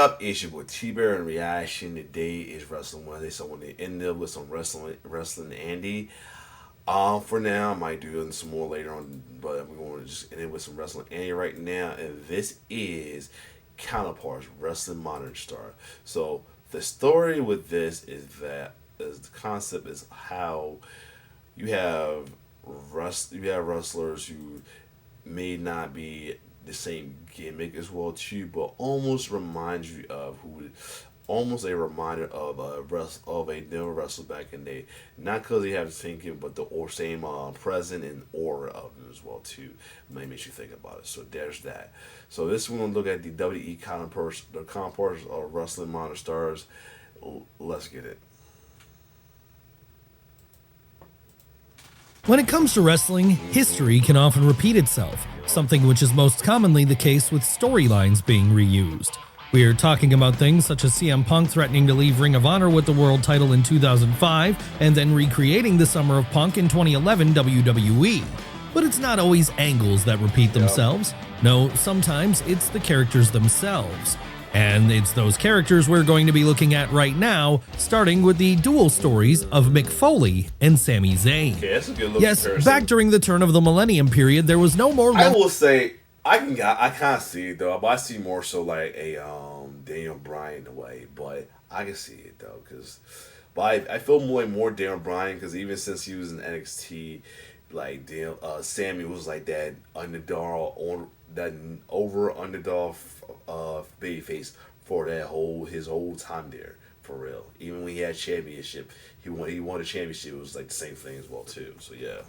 up? It's your boy T-Bear and Reaction. Today is Wrestling Wednesday, so when they end up with some wrestling Andy. For now, I might do some more later on, but we're going to just end it with some wrestling Andy right now, and this is Counterparts Wrestling Modern Star. So the story with this is that the concept is how you have wrestlers who may not be the same gimmick as well too, but almost reminds you of almost a reminder of a newer wrestler back in the day. Not because they have the same gimmick, but the same present and aura of them as well too. Might make you think about it. So there's that. So this we're gonna look at the WE counterparts, of Wrestling Modern Stars. Let's get it. When it comes to wrestling, history can often repeat itself, something which is most commonly the case with storylines being reused. We're talking about things such as CM Punk threatening to leave Ring of Honor with the world title in 2005 and then recreating the Summer of Punk in 2011 WWE. But it's not always angles that repeat themselves. No, sometimes it's the characters themselves. And it's those characters we're going to be looking at right now, starting with the dual stories of Mick Foley and Sami Zayn. Okay, that's a good look. Yes, back during the turn of the Millennium period, there was no more... I will say, I kind of see it though, but I see more so like a Daniel Bryan in a way, but I can see it though, but I feel more Daniel Bryan because even since he was in NXT, like Sammy was like that underdog babyface for his whole time there, for real. Even when he had championship, he won a championship. It was like the same thing as well too. So yeah.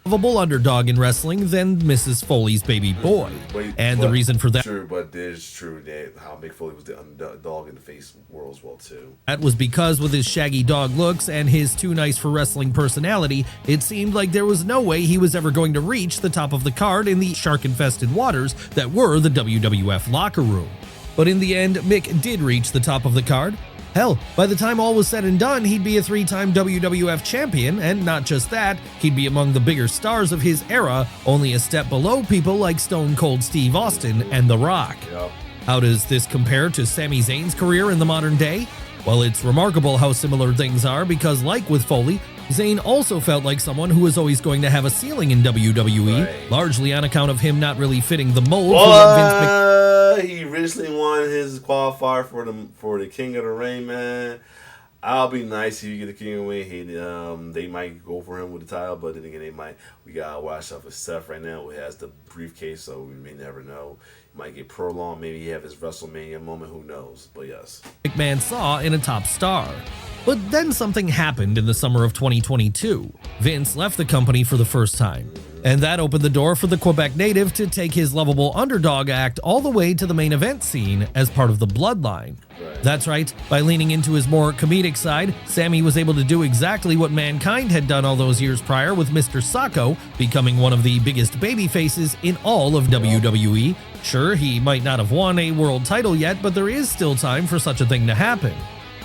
Lovable underdog in wrestling than Mrs. Foley's baby boy. The reason for that... True, but it is true that how Mick Foley was the underdog in the face world as well, too. That was because with his shaggy dog looks and his too nice for wrestling personality, it seemed like there was no way he was ever going to reach the top of the card in the shark-infested waters that were the WWF locker room. But in the end, Mick did reach the top of the card. Hell, by the time all was said and done, he'd be a three-time WWF champion, and not just that, he'd be among the bigger stars of his era, only a step below people like Stone Cold Steve Austin and The Rock. Yep. How does this compare to Sami Zayn's career in the modern day? Well, it's remarkable how similar things are because, like with Foley, Zayn also felt like someone who was always going to have a ceiling in WWE, largely on account of him not really fitting the mold for what Vince he recently won his qualifier for the King of the Ring, man. I'll be nice if you get the King of the Ring. They might go for him with the title, but then again, we gotta watch out for Seth right now, who has the briefcase, so we may never know. He might get prolonged, maybe he have his WrestleMania moment, who knows? But yes, McMahon saw in a top star. But then something happened in the summer of 2022. Vince left the company for the first time, and that opened the door for the Quebec native to take his lovable underdog act all the way to the main event scene as part of the Bloodline. That's right, by leaning into his more comedic side, Sami was able to do exactly what Mankind had done all those years prior with Mr. Sacco, becoming one of the biggest baby faces in all of WWE. Sure, he might not have won a world title yet, but there is still time for such a thing to happen.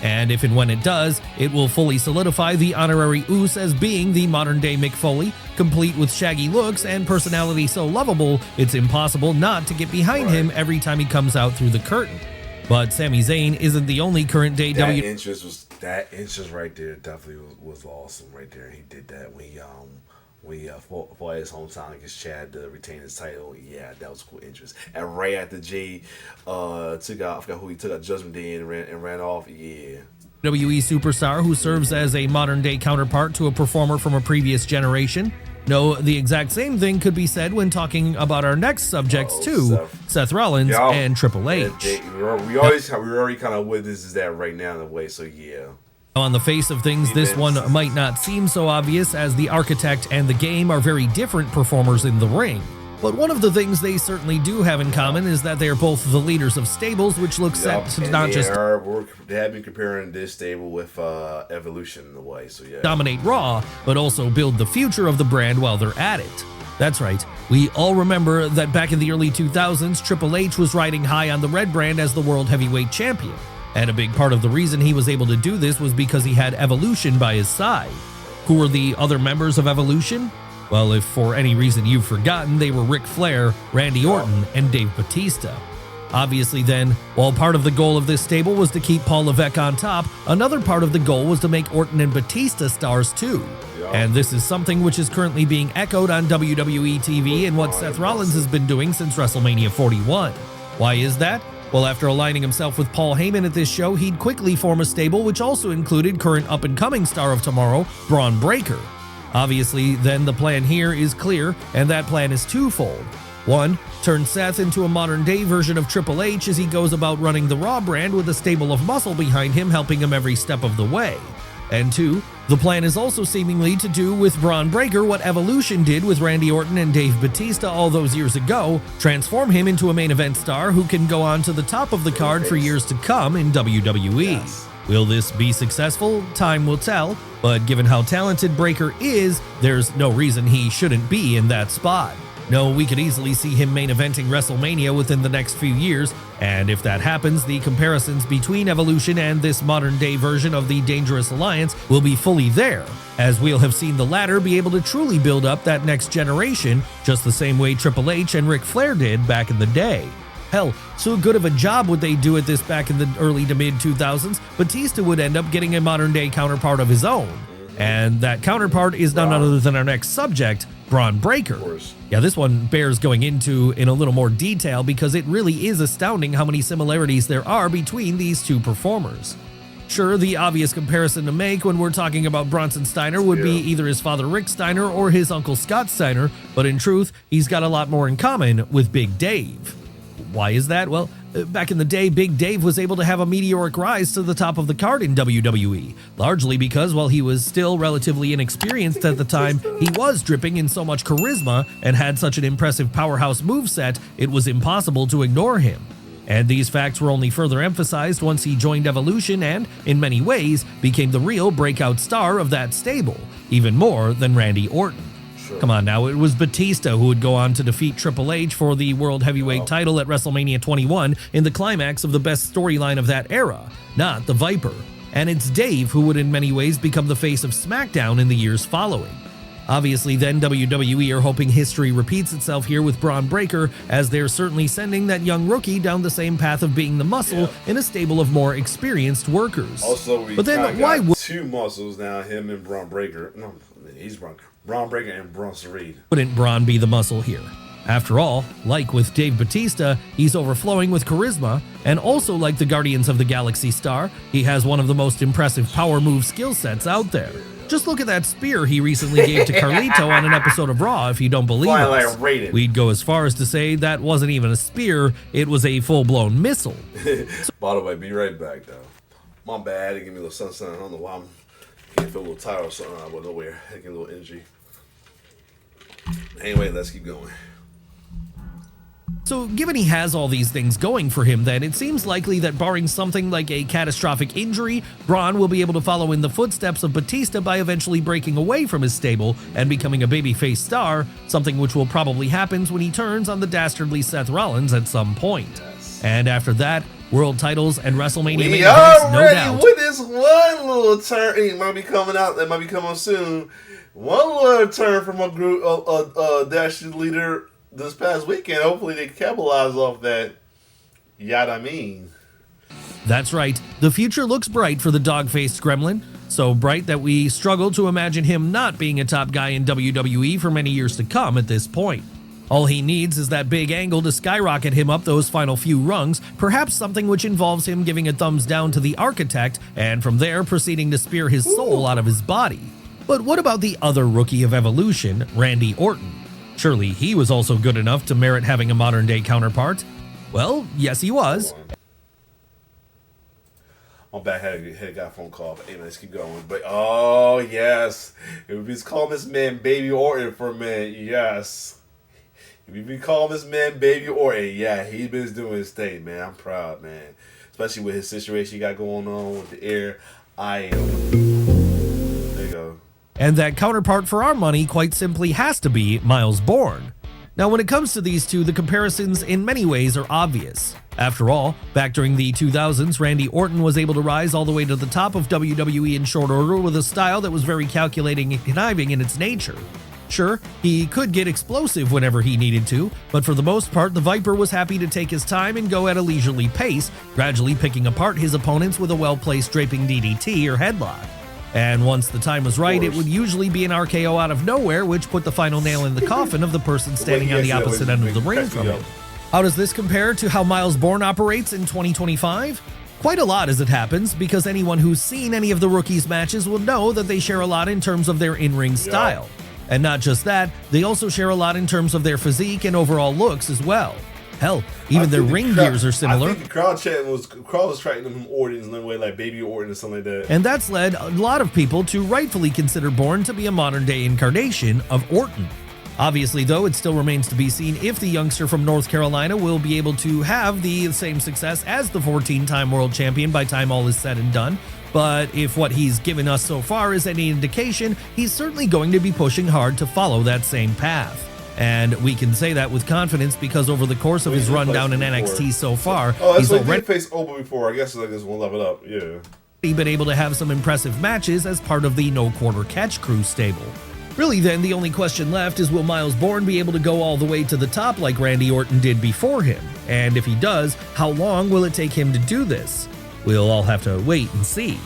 And if and when it does, it will fully solidify the honorary Oos as being the modern-day Mick Foley, complete with shaggy looks and personality so lovable, it's impossible not to get behind him every time he comes out through the curtain. But Sami Zayn isn't the only current-day that interest right there definitely was awesome right there. He did that when he fought his hometown against Chad to retain his title. Yeah, that was cool interest. And right after Jay took out, I forgot who he took out, Judgment Day and ran off. Yeah. WWE superstar who serves as a modern-day counterpart to a performer from a previous generation. No, the exact same thing could be said when talking about our next subjects too, Seth Rollins and Triple H. We already kind of witnesses that right now in a way, so yeah. On the face of things, this one might not seem so obvious as the Architect and the Game are very different performers in the ring. But one of the things they certainly do have in common is that they are both the leaders of stables, which looks set to not just they have been comparing this stable with Evolution in a way, so yeah. Dominate Raw, but also build the future of the brand while they're at it. That's right, we all remember that back in the early 2000s, Triple H was riding high on the Red brand as the World Heavyweight Champion. And a big part of the reason he was able to do this was because he had Evolution by his side. Who were the other members of Evolution? Well, if for any reason you've forgotten, they were Ric Flair, Randy Orton, and Dave Bautista. Obviously then, while part of the goal of this stable was to keep Paul Levesque on top, another part of the goal was to make Orton and Batista stars too. And this is something which is currently being echoed on WWE TV and what Seth Rollins has been doing since WrestleMania 41. Why is that? Well, after aligning himself with Paul Heyman at this show, he'd quickly form a stable which also included current up-and-coming star of tomorrow, Braun Breaker. Obviously, then the plan here is clear, and that plan is twofold. 1. Turn Seth into a modern-day version of Triple H as he goes about running the Raw brand with a stable of muscle behind him helping him every step of the way. And 2. The plan is also seemingly to do with Braun Breaker what Evolution did with Randy Orton and Dave Batista all those years ago, transform him into a main event star who can go on to the top of the card for years to come in WWE. Will this be successful? Time will tell, but given how talented Breaker is, there's no reason he shouldn't be in that spot. No, we could easily see him main eventing WrestleMania within the next few years, and if that happens, the comparisons between Evolution and this modern-day version of the Dangerous Alliance will be fully there, as we'll have seen the latter be able to truly build up that next generation, just the same way Triple H and Ric Flair did back in the day. Hell, so good of a job would they do at this back in the early to mid-2000s, Batista would end up getting a modern-day counterpart of his own. And that counterpart is none other than our next subject, Braun Breaker. Yeah, this one bears going into in a little more detail because it really is astounding how many similarities there are between these two performers. Sure, the obvious comparison to make when we're talking about Bronson Steiner would be either his father Rick Steiner or his uncle Scott Steiner, but in truth, he's got a lot more in common with Big Dave. Why is that? Well, back in the day, Big Dave was able to have a meteoric rise to the top of the card in WWE, largely because while he was still relatively inexperienced at the time, he was dripping in so much charisma and had such an impressive powerhouse moveset, it was impossible to ignore him. And these facts were only further emphasized once he joined Evolution and, in many ways, became the real breakout star of that stable, even more than Randy Orton. Come on now, it was Batista who would go on to defeat Triple H for the World Heavyweight title at WrestleMania 21 in the climax of the best storyline of that era, not the Viper. And it's Dave who would in many ways become the face of SmackDown in the years following. Obviously then WWE are hoping history repeats itself here with Braun Breaker, as they're certainly sending that young rookie down the same path of being the muscle in a stable of more experienced workers. Also, we but then why would two muscles now, him and Braun Breaker. No, he's Braun Breaker and Bronson Reed. Wouldn't Braun be the muscle here? After all, like with Dave Batista, he's overflowing with charisma, and also like the Guardians of the Galaxy star, he has one of the most impressive power move skill sets out there. Just look at that spear he recently gave to Carlito on an episode of Raw if you don't believe us. We'd go as far as to say that wasn't even a spear, it was a full-blown missile. By the way, be right back though. My bad, it gave me a little sunshine. I don't know why I feel a little tired or something out of nowhere. I get a little energy. Anyway, let's keep going. So given he has all these things going for him then, it seems likely that barring something like a catastrophic injury, Braun will be able to follow in the footsteps of Batista by eventually breaking away from his stable and becoming a babyface star, something which will probably happen when he turns on the dastardly Seth Rollins at some point. And after that, world titles and WrestleMania main events, no doubt. With this one little turn, it might be coming out, it might be coming soon. One little turn from a group, dastardly leader this past weekend. Hopefully they capitalize off that. Yada mean. That's right. The future looks bright for the dog-faced gremlin. So bright that we struggle to imagine him not being a top guy in WWE for many years to come at this point. All he needs is that big angle to skyrocket him up those final few rungs, perhaps something which involves him giving a thumbs down to the architect and from there proceeding to spear his soul out of his body. But what about the other rookie of Evolution, Randy Orton? Surely he was also good enough to merit having a modern-day counterpart. Well, yes he was. I'm back. Had a phone call. But, hey, man, let's keep going. But oh yes, if we just call this man Baby Orton for a minute, yes. If we call this man Baby Orton, yeah, he's been doing his thing, man. I'm proud, man. Especially with his situation he got going on with the air. I am. There you go. And that counterpart for our money quite simply has to be Miles Bourne. Now when it comes to these two, the comparisons in many ways are obvious. After all, back during the 2000s, Randy Orton was able to rise all the way to the top of WWE in short order with a style that was very calculating and conniving in its nature. Sure, he could get explosive whenever he needed to, but for the most part, the Viper was happy to take his time and go at a leisurely pace, gradually picking apart his opponents with a well-placed draping DDT or headlock. And once the time was right, it would usually be an RKO out of nowhere, which put the final nail in the coffin of the person standing on the opposite end of the ring from him. How does this compare to how Miles Bourne operates in 2025? Quite a lot as it happens, because anyone who's seen any of the rookies' matches will know that they share a lot in terms of their in-ring style. And not just that, they also share a lot in terms of their physique and overall looks as well. Hell, even their ring gears are similar. I think the crowd was tracking them from Orton's in a way, like Baby Orton or something like that. And that's led a lot of people to rightfully consider Bourne to be a modern-day incarnation of Orton. Obviously, though, it still remains to be seen if the youngster from North Carolina will be able to have the same success as the 14-time world champion by time all is said and done. But if what he's given us so far is any indication, he's certainly going to be pushing hard to follow that same path. And we can say that with confidence because over the course of his run down in NXT so far, he's already faced Oba before. I guess like this one level up, yeah. He's been able to have some impressive matches as part of the No Quarter Catch crew stable. Really then, the only question left is will Miles Bourne be able to go all the way to the top like Randy Orton did before him? And if he does, how long will it take him to do this? We'll all have to wait and see.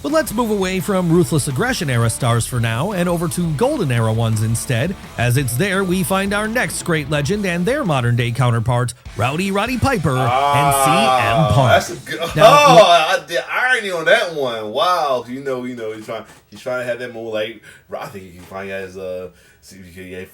But let's move away from Ruthless Aggression era stars for now and over to Golden era ones instead, as it's there we find our next great legend and their modern day counterpart, Roddy Piper and CM Punk. That's a good. The irony on that one. Wow, you know, he's trying to have that more like. I think he finally has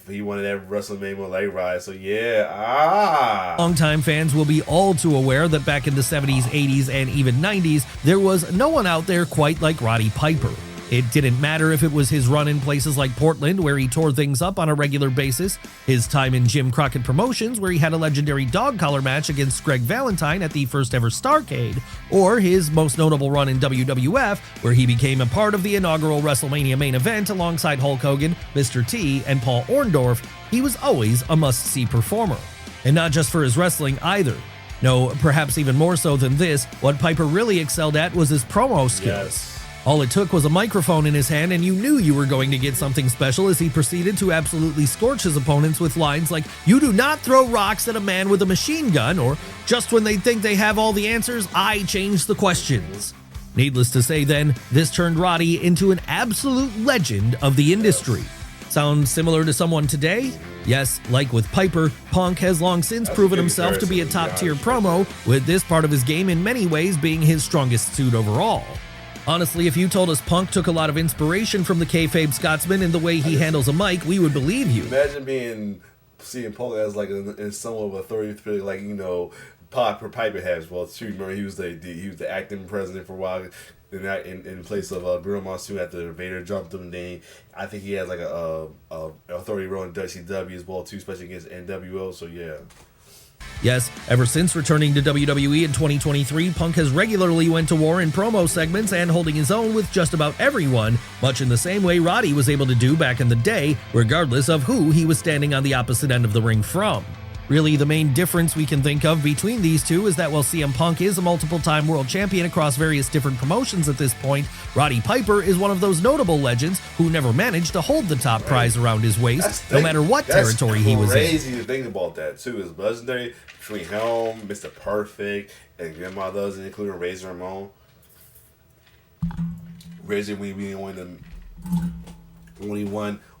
he wanted that WrestleMania more like ride. So yeah, Longtime fans will be all too aware that back in the 70s, 80s, and even 90s, there was no one out there quite like Roddy Piper. It didn't matter if it was his run in places like Portland, where he tore things up on a regular basis, his time in Jim Crockett Promotions, where he had a legendary dog collar match against Greg Valentine at the first ever Starrcade, or his most notable run in WWF, where he became a part of the inaugural WrestleMania main event alongside Hulk Hogan, Mr. T, and Paul Orndorff. He was always a must-see performer. And not just for his wrestling either. No, perhaps even more so than this, what Piper really excelled at was his promo skills. Yes. All it took was a microphone in his hand and you knew you were going to get something special as he proceeded to absolutely scorch his opponents with lines like, "You do not throw rocks at a man with a machine gun," or "Just when they think they have all the answers, I change the questions." Needless to say then, this turned Roddy into an absolute legend of the industry. Sound similar to someone today? Yes, like with Piper, Punk has long since proven himself to be a top-tier promo, with this part of his game in many ways being his strongest suit overall. Honestly, if you told us Punk took a lot of inspiration from the kayfabe Scotsman in the way he handles a mic, we would believe you. Imagine seeing Punk as like in somewhat of authority figure, like Piper has. Well, too. Remember, he was the acting president for a while in place of Bruno Monsoon after Vader jumped him. Then I think he has like a authority role in WCW as well too, especially against NWO. So yeah. Yes, ever since returning to WWE in 2023, Punk has regularly went to war in promo segments and holding his own with just about everyone, much in the same way Roddy was able to do back in the day, regardless of who he was standing on the opposite end of the ring from. Really, the main difference we can think of between these two is that while CM Punk is a multiple-time world champion across various different promotions at this point, Roddy Piper is one of those notable legends who never managed to hold the top prize around his waist, no matter what territory he was in. That's crazy to think about that, too. It's legendary between him, Mr. Perfect, and Grandma does, including Razor Ramon. Razor, we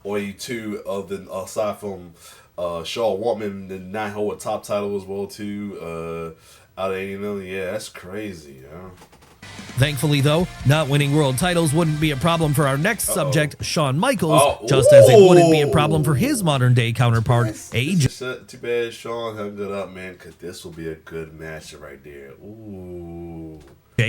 only two of the, aside from Shaw Waltman, the 9-hole top title as well too. Out of 80 million, yeah, that's crazy. Yeah. Thankfully, though, not winning world titles wouldn't be a problem for our next subject, Shawn Michaels, just as it wouldn't be a problem for his modern-day counterpart, AJ. Too bad Shawn hung it up, man, because this will be a good match right there.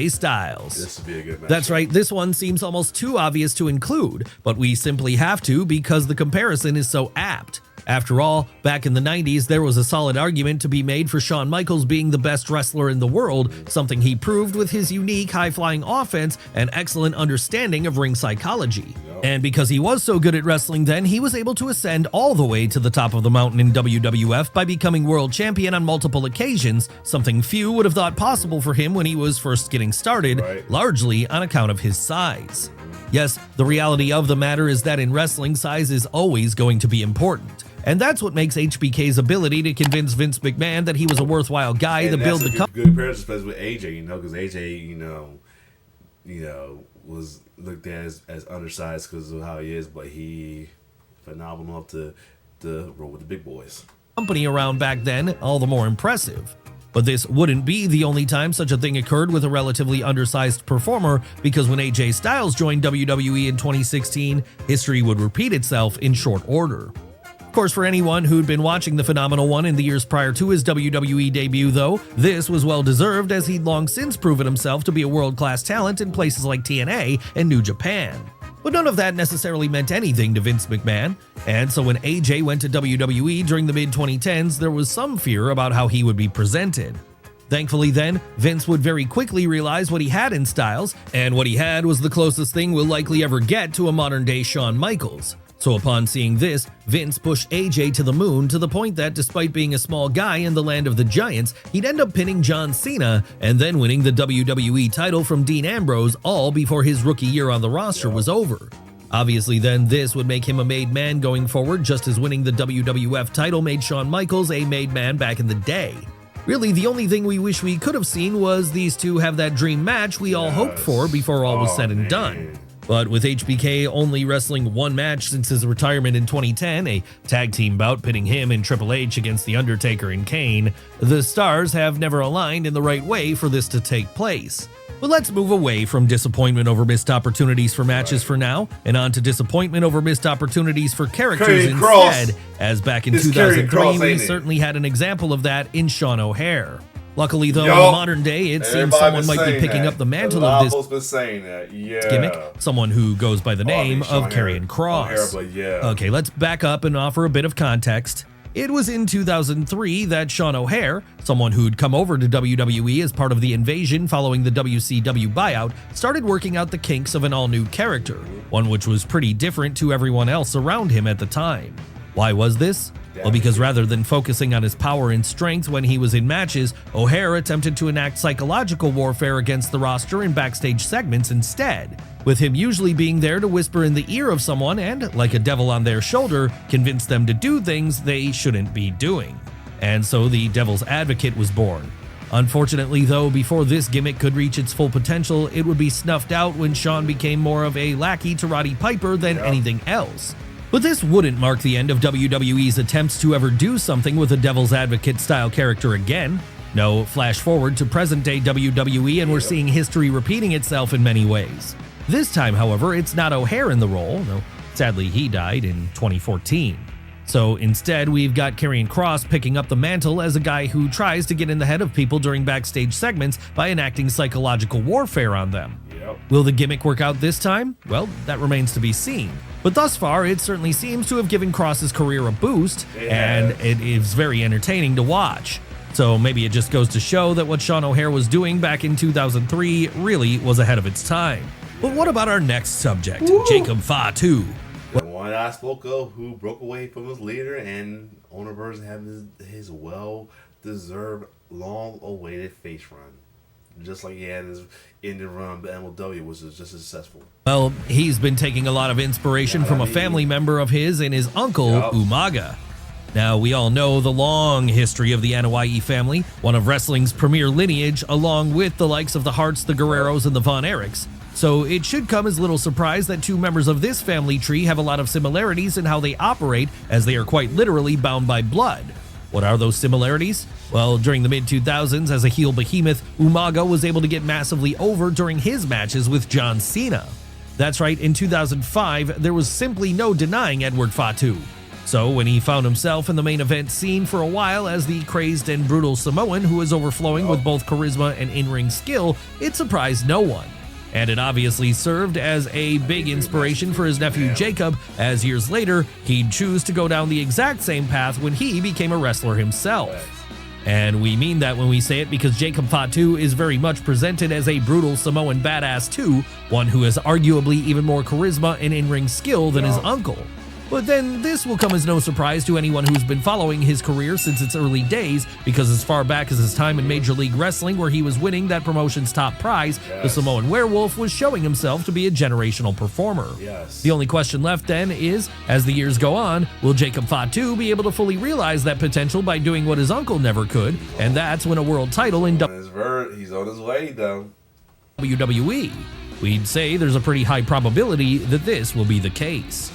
Styles. This would be a good match. That's right, this one seems almost too obvious to include, but we simply have to because the comparison is so apt. After all, back in the 90s, there was a solid argument to be made for Shawn Michaels being the best wrestler in the world, something he proved with his unique high-flying offense and excellent understanding of ring psychology. And because he was so good at wrestling then, he was able to ascend all the way to the top of the mountain in WWF by becoming world champion on multiple occasions, something few would have thought possible for him when he was first getting started, largely on account of his size. Yes, the reality of the matter is that in wrestling, size is always going to be important. And that's what makes HBK's ability to convince Vince McMahon that he was a worthwhile guy to build the company. Good comparison, especially with AJ, because AJ, was looked at as undersized because of how he is, but he phenomenal enough to roll with the big boys. Company around back then, all the more impressive. But this wouldn't be the only time such a thing occurred with a relatively undersized performer, because when AJ Styles joined WWE in 2016, history would repeat itself in short order. Of course, for anyone who'd been watching the Phenomenal One in the years prior to his WWE debut, though, this was well-deserved, as he'd long since proven himself to be a world-class talent in places like TNA and New Japan. But none of that necessarily meant anything to Vince McMahon, and so when AJ went to WWE during the mid-2010s, there was some fear about how he would be presented. Thankfully then, Vince would very quickly realize what he had in Styles, and what he had was the closest thing we'll likely ever get to a modern-day Shawn Michaels. So upon seeing this, Vince pushed AJ to the moon, to the point that despite being a small guy in the land of the giants, he'd end up pinning John Cena and then winning the WWE title from Dean Ambrose, all before his rookie year on the roster was over. Obviously then, this would make him a made man going forward, just as winning the WWF title made Shawn Michaels a made man back in the day. Really, the only thing we wish we could have seen was these two have that dream match we all hoped for before all was said and done. But with HBK only wrestling one match since his retirement in 2010, a tag team bout pitting him and Triple H against The Undertaker and Kane, the stars have never aligned in the right way for this to take place. But let's move away from disappointment over missed opportunities for matches for now, and on to disappointment over missed opportunities for characters instead, as back in 2003 we certainly had an example of that in Sean O'Haire. Luckily, though, in the modern day, it seems someone might be picking up the mantle of this gimmick, someone who goes by the name of Karrion Kross. Okay, let's back up and offer a bit of context. It was in 2003 that Sean O'Haire, someone who'd come over to WWE as part of the invasion following the WCW buyout, started working out the kinks of an all-new character, one which was pretty different to everyone else around him at the time. Why was this? Well, because rather than focusing on his power and strength when he was in matches, O'Haire attempted to enact psychological warfare against the roster in backstage segments instead, with him usually being there to whisper in the ear of someone and, like a devil on their shoulder, convince them to do things they shouldn't be doing. And so the Devil's Advocate was born. Unfortunately, though, before this gimmick could reach its full potential, it would be snuffed out when Shawn became more of a lackey to Roddy Piper than anything else. But this wouldn't mark the end of WWE's attempts to ever do something with a Devil's Advocate-style character again. No, flash forward to present-day WWE and we're seeing history repeating itself in many ways. This time, however, it's not O'Haire in the role, though sadly he died in 2014. So instead, we've got Karrion Kross picking up the mantle as a guy who tries to get in the head of people during backstage segments by enacting psychological warfare on them. Will the gimmick work out this time? Well, that remains to be seen. But thus far, it certainly seems to have given Kross's career a boost, and it is very entertaining to watch. So maybe it just goes to show that what Sean O'Haire was doing back in 2003 really was ahead of its time. But what about our next subject, Jacob Fatu? The one I spoke of who broke away from his leader and owner version having his well-deserved, long-awaited face run. Just like he had his ending run at MLW, which was just successful. Well, he's been taking a lot of inspiration from a family member of his and his uncle, Umaga. Now, we all know the long history of the Anoa'i family, one of wrestling's premier lineage, along with the likes of the Harts, the Guerreros, and the Von Erichs. So it should come as little surprise that two members of this family tree have a lot of similarities in how they operate, as they are quite literally bound by blood. What are those similarities? Well, during the mid-2000s, as a heel behemoth, Umaga was able to get massively over during his matches with John Cena. That's right, in 2005, there was simply no denying Edward Fatu. So when he found himself in the main event scene for a while as the crazed and brutal Samoan who is overflowing with both charisma and in-ring skill, it surprised no one. And it obviously served as a big inspiration for his nephew Jacob, as years later, he'd choose to go down the exact same path when he became a wrestler himself. And we mean that when we say it because Jacob Fatu is very much presented as a brutal Samoan badass too, one who has arguably even more charisma and in-ring skill than his uncle. But then this will come as no surprise to anyone who's been following his career since its early days, because as far back as his time in Major League Wrestling, where he was winning that promotion's top prize, the Samoan Werewolf was showing himself to be a generational performer. The only question left then is, as the years go on, will Jacob Fatu be able to fully realize that potential by doing what his uncle never could, and that's win a world title in He's on his way, though. WWE? We'd say there's a pretty high probability that this will be the case.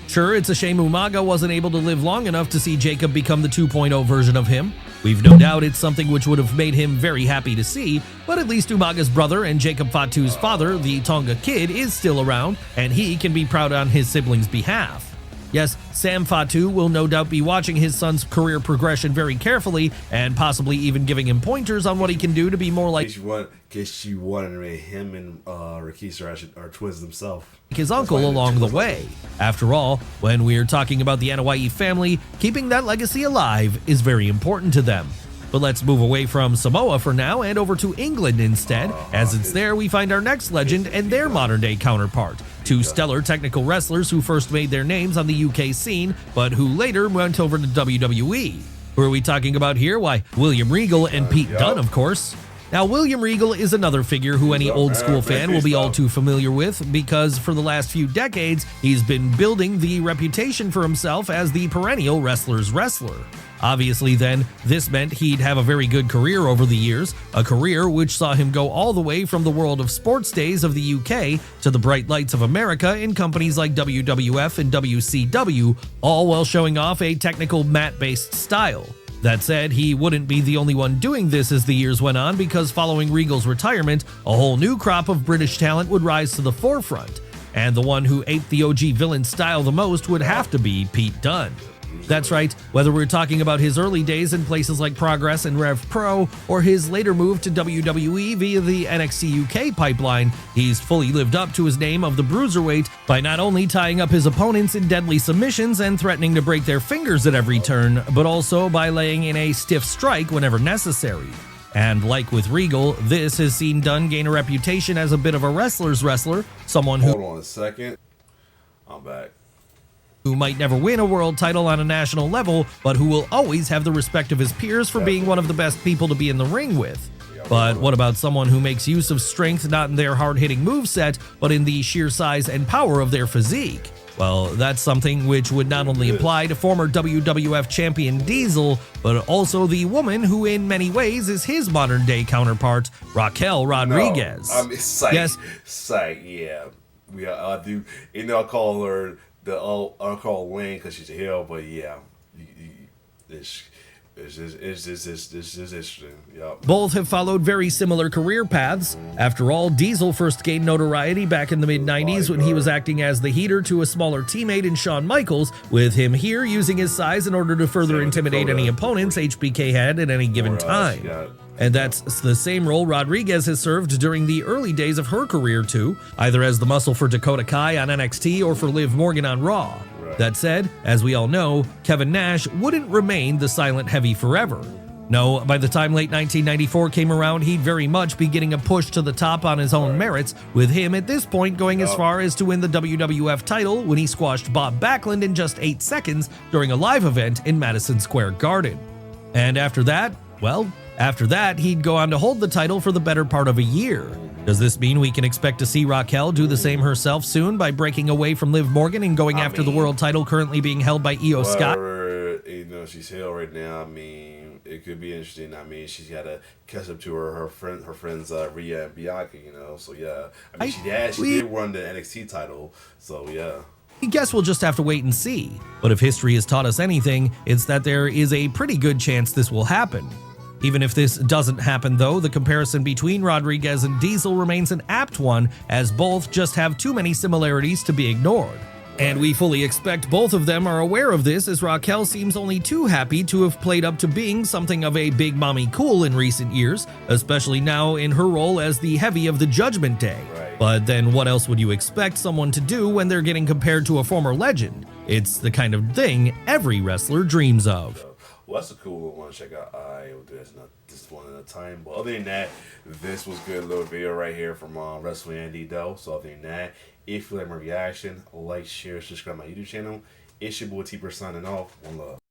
Sure, it's a shame Umaga wasn't able to live long enough to see Jacob become the 2.0 version of him. We've no doubt it's something which would have made him very happy to see, but at least Umaga's brother and Jacob Fatu's father, the Tonga Kid, is still around, and he can be proud on his siblings' behalf. Yes, Sam Fatu will no doubt be watching his son's career progression very carefully and possibly even giving him pointers on what he can do to be more like in case you wanted him and Rikishi are twins themselves. His uncle along the way. After all, when we're talking about the Anoa'i family, keeping that legacy alive is very important to them. But let's move away from Samoa for now and over to England instead, as it's there we find our next legend and their modern-day counterpart. Two stellar technical wrestlers who first made their names on the UK scene, but who later went over to WWE. Who are we talking about here? Why, William Regal and Pete Dunne, of course. Now, William Regal is another figure who any old school fan will be all too familiar with, because for the last few decades, he's been building the reputation for himself as the perennial wrestler's wrestler. Obviously then, this meant he'd have a very good career over the years, a career which saw him go all the way from the world of sports days of the UK to the bright lights of America in companies like WWF and WCW, all while showing off a technical mat-based style. That said, he wouldn't be the only one doing this as the years went on, because following Regal's retirement, a whole new crop of British talent would rise to the forefront, and the one who aped the OG villain style the most would have to be Pete Dunne. That's right, whether we're talking about his early days in places like Progress and Rev Pro, or his later move to WWE via the NXT UK pipeline, he's fully lived up to his name of the Bruiserweight by not only tying up his opponents in deadly submissions and threatening to break their fingers at every turn, but also by laying in a stiff strike whenever necessary. And like with Regal, this has seen Dunne gain a reputation as a bit of a wrestler's wrestler, someone who— Hold on a second. I'm back. Who might never win a world title on a national level, but who will always have the respect of his peers for being one of the best people to be in the ring with. But what about someone who makes use of strength not in their hard-hitting moveset, but in the sheer size and power of their physique? Well, that's something which would not only apply to former WWF champion Diesel, but also the woman who in many ways is his modern-day counterpart, Raquel Rodriguez. No, I mean, psych, yeah. I do. I call her I'll call Lane because she's a heel, but yeah, it's interesting. Yep. Both have followed very similar career paths. After all, Diesel first gained notoriety back in the mid-90s when he was acting as the heater to a smaller teammate in Shawn Michaels, with him here using his size in order to further intimidate any opponents HBK had at any given time. And that's the same role Rodriguez has served during the early days of her career too, either as the muscle for Dakota Kai on NXT or for Liv Morgan on Raw. That said, as we all know, Kevin Nash wouldn't remain the silent heavy forever. No, by the time late 1994 came around, he'd very much be getting a push to the top on his own merits, with him at this point going as far as to win the WWF title when he squashed Bob Backlund in just 8 seconds during a live event in Madison Square Garden. And after that, well, after that, he'd go on to hold the title for the better part of a year. Does this mean we can expect to see Raquel do the same herself soon by breaking away from Liv Morgan and going after the world title currently being held by Io Scott? She's heel right now. I mean, it could be interesting. I mean, she's got to catch up to her friends Rhea and Bianca. So yeah. I mean, she did run the NXT title. So yeah. I guess we'll just have to wait and see. But if history has taught us anything, it's that there is a pretty good chance this will happen. Even if this doesn't happen though, the comparison between Rodriguez and Diesel remains an apt one, as both just have too many similarities to be ignored. And we fully expect both of them are aware of this, as Raquel seems only too happy to have played up to being something of a big mommy cool in recent years, especially now in her role as the heavy of the Judgment Day. But then what else would you expect someone to do when they're getting compared to a former legend? It's the kind of thing every wrestler dreams of. Well, that's a cool one to check out. I will do this one at a time. But other than that, this was a good little video right here from Wrestling Andy though. So other than that, if you like my reaction, like, share, subscribe to my YouTube channel. It's your boy T-Bird signing off. One love.